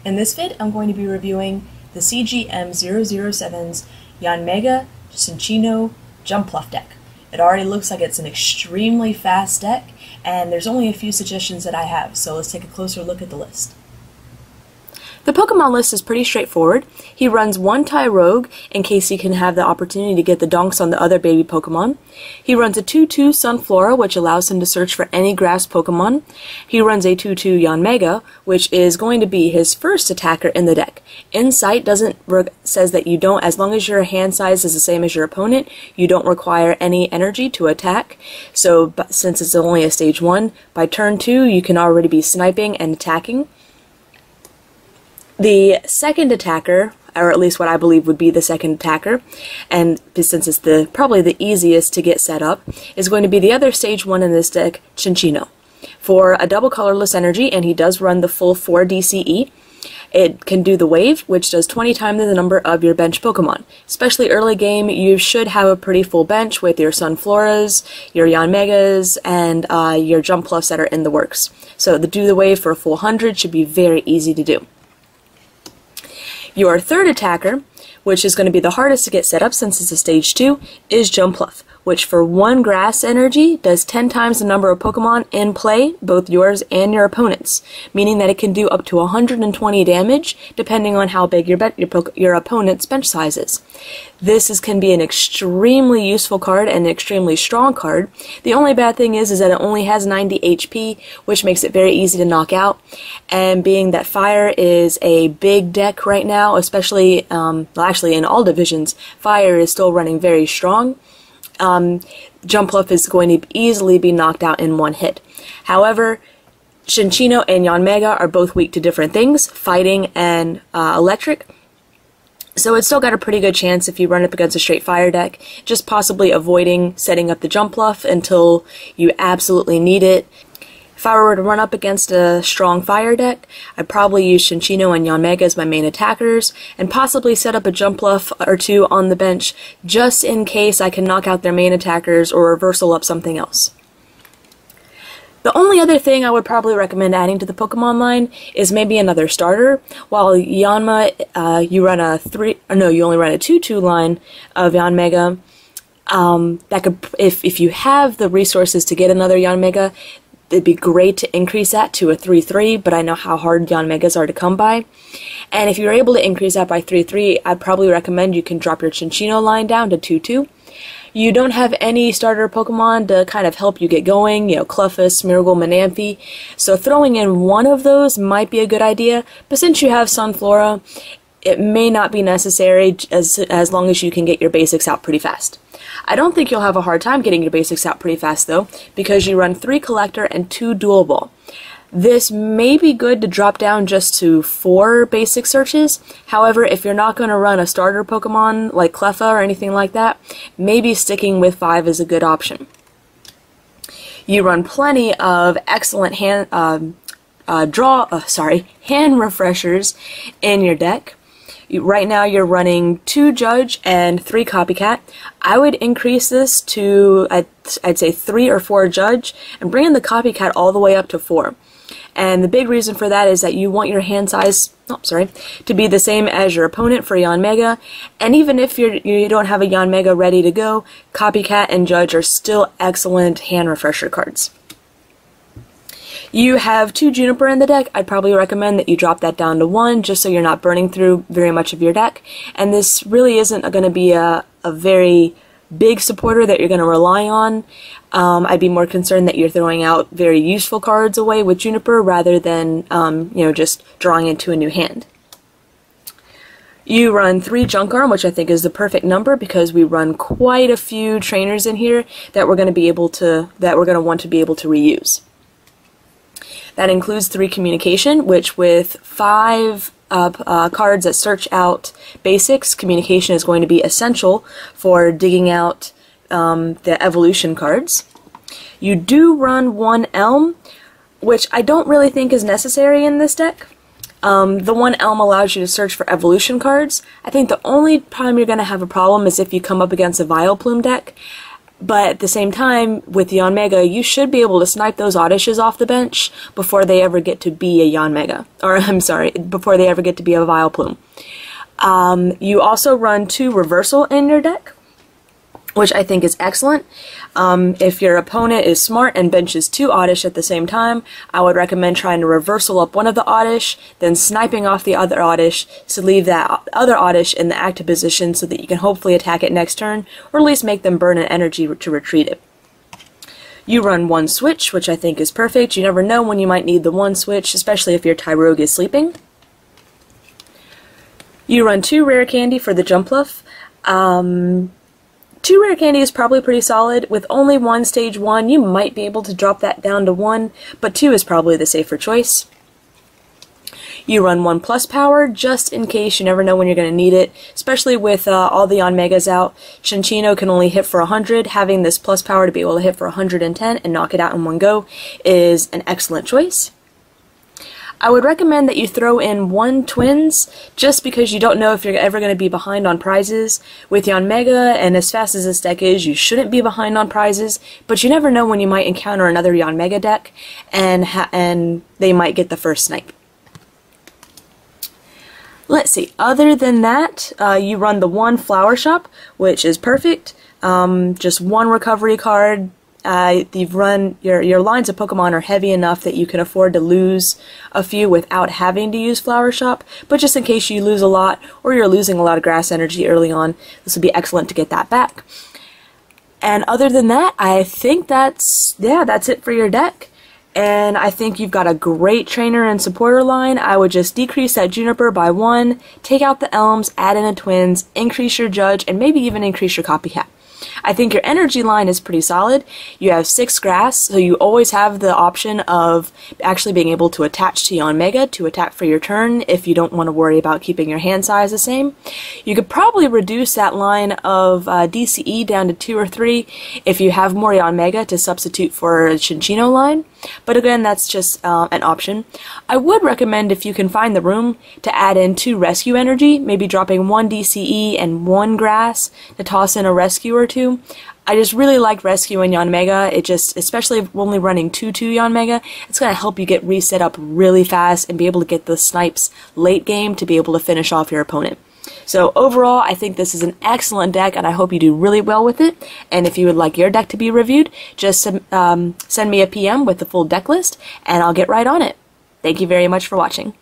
In this vid, I'm going to be reviewing the TheCgm007's Yanmega Cinccino Jumpluff deck. It already looks like it's an extremely fast deck, and there's only a few suggestions that I have, so let's take a closer look at the list. The Pokemon list is pretty straightforward. He runs one Tyrogue in case he can have the opportunity to get the donks on the other baby Pokemon. He runs a 2-2 Sunflora, which allows him to search for any grass Pokemon. He runs a 2-2 Yanmega, which is going to be his first attacker in the deck. Insight says that you don't, as long as your hand size is the same as your opponent, you don't require any energy to attack. So since it's only a stage 1, by turn 2 you can already be sniping and attacking. The second attacker, or at least what I believe would be the second attacker, and since it's probably the easiest to get set up, is going to be the other stage 1 in this deck, Cinccino. For a double colorless energy, and he does run the full 4 DCE, it can do the wave, which does 20 times the number of your bench Pokemon. Especially early game, you should have a pretty full bench with your Sunfloras, your Yanmegas, and your Jumpluffs that are in the works. So the do the wave for a full 100 should be very easy to do. Your third attacker, which is going to be the hardest to get set up since it's a stage 2, is Jumpluff, which for 1 grass energy does 10 times the number of Pokemon in play, both yours and your opponent's, meaning that it can do up to 120 damage depending on how big your opponent's bench size is. This can be an extremely useful card and an extremely strong card. The only bad thing is that it only has 90 HP, which makes it very easy to knock out. And being that Fire is a big deck right now, especially, well, actually in all divisions, Fire is still running very strong. Jumpluff is going to easily be knocked out in 1 hit. However, Cinccino and Yanmega are both weak to different things, fighting and electric. So it's still got a pretty good chance if you run up against a straight fire deck, just possibly avoiding setting up the Jumpluff until you absolutely need it. If I were to run up against a strong fire deck, I'd probably use Cinccino and Yanmega as my main attackers, and possibly set up a Jumpluff or 2 on the bench, just in case I can knock out their main attackers or reversal up something else. The only other thing I would probably recommend adding to the Pokemon line is maybe another starter. While Yanma, you only run a 2-2 line of Yanmega. That could, if you have the resources to get another Yanmega, it'd be great to increase that to a 3-3, but I know how hard Yanmegas are to come by. And if you're able to increase that by 3-3, I'd probably recommend you can drop your Cinccino line down to 2-2. You don't have any starter Pokemon to kind of help you get going, Cluffus, Smeargle, Manaphy, so throwing in one of those might be a good idea, but since you have Sunflora, it may not be necessary as long as you can get your basics out pretty fast. I don't think you'll have a hard time getting your basics out pretty fast though, because you run 3 Collector and 2 Dual Ball. This may be good to drop down just to 4 basic searches. However, if you're not going to run a starter Pokemon like Cleffa or anything like that, maybe sticking with 5 is a good option. You run plenty of excellent hand refreshers in your deck. Right now you're running 2 Judge and 3 Copycat. I would increase this to, I'd say 3 or 4 Judge, and bring in the Copycat all the way up to 4. And the big reason for that is that you want your hand size, to be the same as your opponent for Yanmega, and even if you don't have a Yanmega ready to go, Copycat and Judge are still excellent hand refresher cards. You have 2 Juniper in the deck. I'd probably recommend that you drop that down to 1 just so you're not burning through very much of your deck. And this really isn't going to be a very big supporter that you're going to rely on. I'd be more concerned that you're throwing out very useful cards away with Juniper rather than just drawing into a new hand. You run 3 Junk Arm, which I think is the perfect number because we run quite a few trainers in here that we're going to want to be able to reuse. That includes 3 Communication, which with 5 cards that search out basics, Communication is going to be essential for digging out the evolution cards. You do run 1 Elm, which I don't really think is necessary in this deck. The 1 Elm allows you to search for evolution cards. I think the only time you're going to have a problem is if you come up against a Vileplume deck. But at the same time, with the Yanmega, you should be able to snipe those Oddishes off the bench before they ever get to be a Yanmega. Or, I'm sorry, before they ever get to be a Vileplume. You also run 2 Reversal in your deck, which I think is excellent. If your opponent is smart and benches 2 Oddish at the same time, I would recommend trying to reversal up one of the Oddish, then sniping off the other Oddish to leave that other Oddish in the active position so that you can hopefully attack it next turn, or at least make them burn an energy to retreat it. You run 1 Switch, which I think is perfect. You never know when you might need the 1 Switch, especially if your Tyrogue is sleeping. You run 2 Rare Candy for the Jumpluff. 2 Rare Candy is probably pretty solid. With only 1 Stage 1, you might be able to drop that down to 1, but 2 is probably the safer choice. You run 1 Plus Power, just in case. You never know when you're going to need it, especially with all the Yanmegas out. Cinccino can only hit for 100. Having this Plus Power to be able to hit for 110 and knock it out in one go is an excellent choice. I would recommend that you throw in 1 Twins, just because you don't know if you're ever going to be behind on prizes. With Yanmega, and as fast as this deck is, you shouldn't be behind on prizes, but you never know when you might encounter another Yanmega deck, and they might get the first snipe. Let's see, other than that, you run the 1 Flower Shop, which is perfect. Just 1 recovery card. You've run, your lines of Pokemon are heavy enough that you can afford to lose a few without having to use Flower Shop, but just in case you lose a lot, or you're losing a lot of grass energy early on, this would be excellent to get that back. And other than that, I think that's it for your deck. And I think you've got a great trainer and supporter line. I would just decrease that Juniper by 1, take out the Elms, add in a Twins, increase your Judge, and maybe even increase your Copycat. I think your energy line is pretty solid. You have 6 grass, so you always have the option of actually being able to attach to Yanmega to attack for your turn if you don't want to worry about keeping your hand size the same. You could probably reduce that line of DCE down to 2 or 3 if you have more Yanmega to substitute for a Cinccino line, but again, that's just an option. I would recommend, if you can find the room, to add in 2 rescue energy, maybe dropping 1 DCE and 1 grass to toss in a rescue or 2. I just really like Rescue in Yanmega. It just, especially if only running 2/2 Yanmega, it's going to help you get reset up really fast and be able to get the snipes late game to be able to finish off your opponent. So overall, I think this is an excellent deck, and I hope you do really well with it. And if you would like your deck to be reviewed, just send me a PM with the full deck list, and I'll get right on it. Thank you very much for watching.